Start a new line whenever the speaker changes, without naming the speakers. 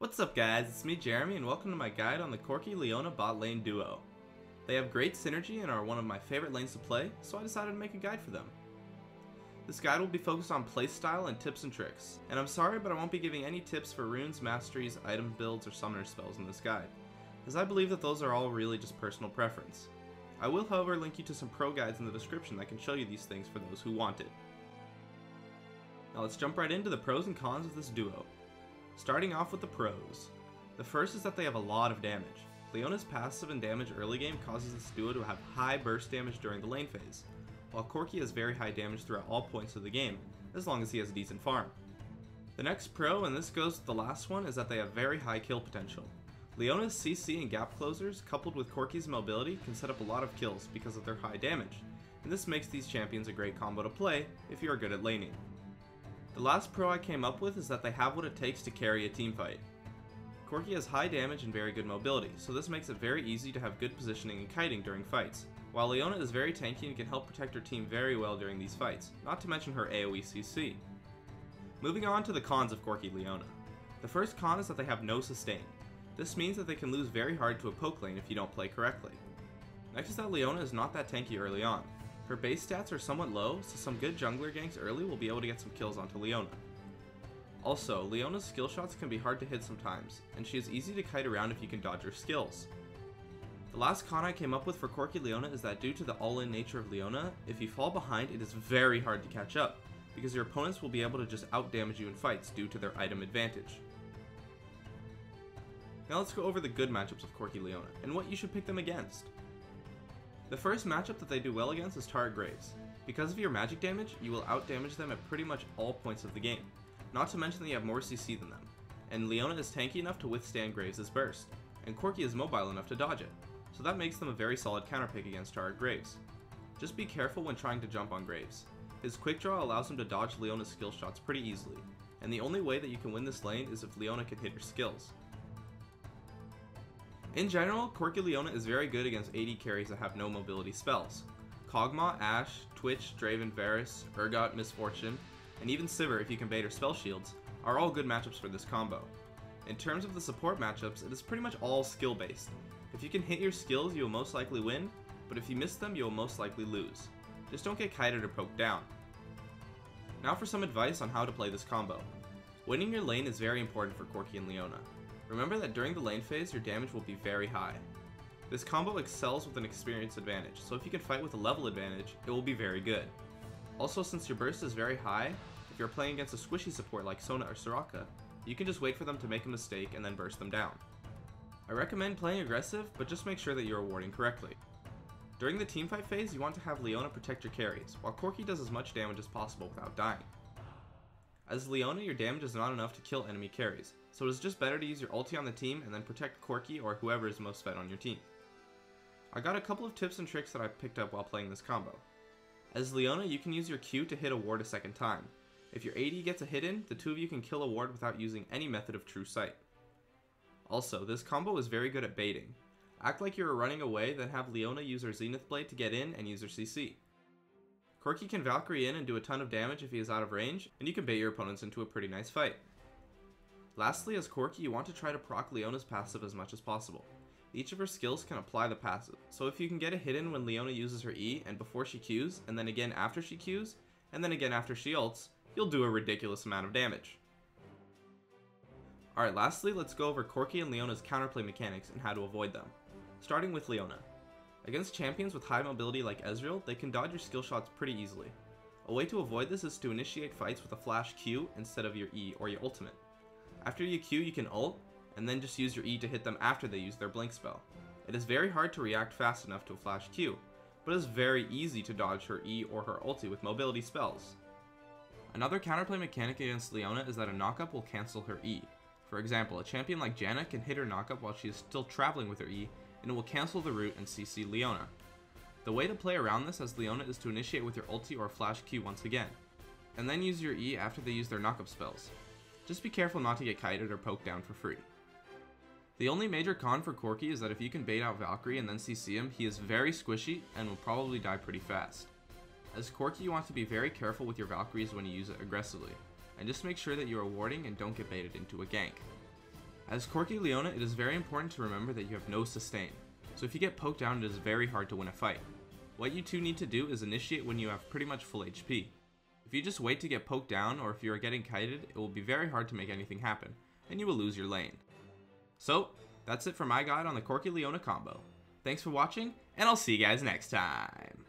What's up guys, it's me Jeremy and welcome to my guide on the Corki Leona bot lane duo. They have great synergy and are one of my favorite lanes to play, so I decided to make a guide for them. This guide will be focused on playstyle and tips and tricks, and I'm sorry but I won't be giving any tips for runes, masteries, item builds, or summoner spells in this guide, as I believe that those are all really just personal preference. I will however link you to some pro guides in the description that can show you these things for those who want it. Now let's jump right into the pros and cons of this duo. Starting off with the pros. The first is that they have a lot of damage. Leona's passive and damage early game causes this duo to have high burst damage during the lane phase, while Corki has very high damage throughout all points of the game, as long as he has a decent farm. The next pro, and this goes with the last one, is that they have very high kill potential. Leona's CC and gap closers, coupled with Corki's mobility, can set up a lot of kills because of their high damage, and this makes these champions a great combo to play if you are good at laning. The last pro I came up with is that they have what it takes to carry a team fight. Corki has high damage and very good mobility, so this makes it very easy to have good positioning and kiting during fights, while Leona is very tanky and can help protect her team very well during these fights, not to mention her AoE CC. Moving on to the cons of Corki Leona. The first con is that they have no sustain. This means that they can lose very hard to a poke lane if you don't play correctly. Next is that Leona is not that tanky early on. Her base stats are somewhat low, so some good jungler ganks early will be able to get some kills onto Leona. Also, Leona's skill shots can be hard to hit sometimes, and she is easy to kite around if you can dodge her skills. The last con I came up with for Corki Leona is that due to the all-in nature of Leona, if you fall behind it is very hard to catch up, because your opponents will be able to just out-damage you in fights due to their item advantage. Now let's go over the good matchups of Corki Leona, and what you should pick them against. The first matchup that they do well against is Turret Graves. Because of your magic damage, you will out-damage them at pretty much all points of the game, not to mention that you have more CC than them, and Leona is tanky enough to withstand Graves' burst, and Corki is mobile enough to dodge it, so that makes them a very solid counterpick against Turret Graves. Just be careful when trying to jump on Graves. His quick draw allows him to dodge Leona's skill shots pretty easily, and the only way that you can win this lane is if Leona can hit your skills. In general, Corki Leona is very good against AD carries that have no mobility spells. Kog'Maw, Ashe, Twitch, Draven, Varus, Urgot, Misfortune, and even Sivir if you can bait her spell shields, are all good matchups for this combo. In terms of the support matchups, it is pretty much all skill based. If you can hit your skills, you will most likely win, but if you miss them, you will most likely lose. Just don't get kited or poked down. Now for some advice on how to play this combo. Winning your lane is very important for Corki and Leona. Remember that during the lane phase, your damage will be very high. This combo excels with an experience advantage, so if you can fight with a level advantage, it will be very good. Also, since your burst is very high, if you're playing against a squishy support like Sona or Soraka, you can just wait for them to make a mistake and then burst them down. I recommend playing aggressive, but just make sure that you're warding correctly. During the teamfight phase, you want to have Leona protect your carries, while Corki does as much damage as possible without dying. As Leona, your damage is not enough to kill enemy carries, so it is just better to use your ulti on the team and then protect Corki or whoever is most fed on your team. I got a couple of tips and tricks that I picked up while playing this combo. As Leona, you can use your Q to hit a ward a second time. If your AD gets a hit in, the two of you can kill a ward without using any method of true sight. Also, this combo is very good at baiting. Act like you are running away, then have Leona use her Zenith Blade to get in and use her CC. Corki can Valkyrie in and do a ton of damage if he is out of range, and you can bait your opponents into a pretty nice fight. Lastly, as Corki, you want to try to proc Leona's passive as much as possible. Each of her skills can apply the passive, so if you can get a hit in when Leona uses her E and before she Qs, and then again after she Qs, and then again after she ults, you'll do a ridiculous amount of damage. Alright, lastly, let's go over Corki and Leona's counterplay mechanics and how to avoid them. Starting with Leona. Against champions with high mobility like Ezreal, they can dodge your skill shots pretty easily. A way to avoid this is to initiate fights with a flash Q instead of your E or your ultimate. After you Q, you can ult, and then just use your E to hit them after they use their blink spell. It is very hard to react fast enough to a flash Q, but it is very easy to dodge her E or her ulti with mobility spells. Another counterplay mechanic against Leona is that a knockup will cancel her E. For example, a champion like Janna can hit her knockup while she is still traveling with her E, and it will cancel the route and CC Leona. The way to play around this as Leona is to initiate with your ulti or flash Q once again, and then use your E after they use their knockup spells. Just be careful not to get kited or poked down for free. The only major con for Corki is that if you can bait out Valkyrie and then CC him, he is very squishy and will probably die pretty fast. As Corki, you want to be very careful with your Valkyries when you use it aggressively, and just make sure that you are warding and don't get baited into a gank. As Corki Leona, it is very important to remember that you have no sustain, so if you get poked down, it is very hard to win a fight. What you two need to do is initiate when you have pretty much full HP. If you just wait to get poked down, or if you are getting kited, it will be very hard to make anything happen, and you will lose your lane. So, that's it for my guide on the Corki Leona combo. Thanks for watching, and I'll see you guys next time!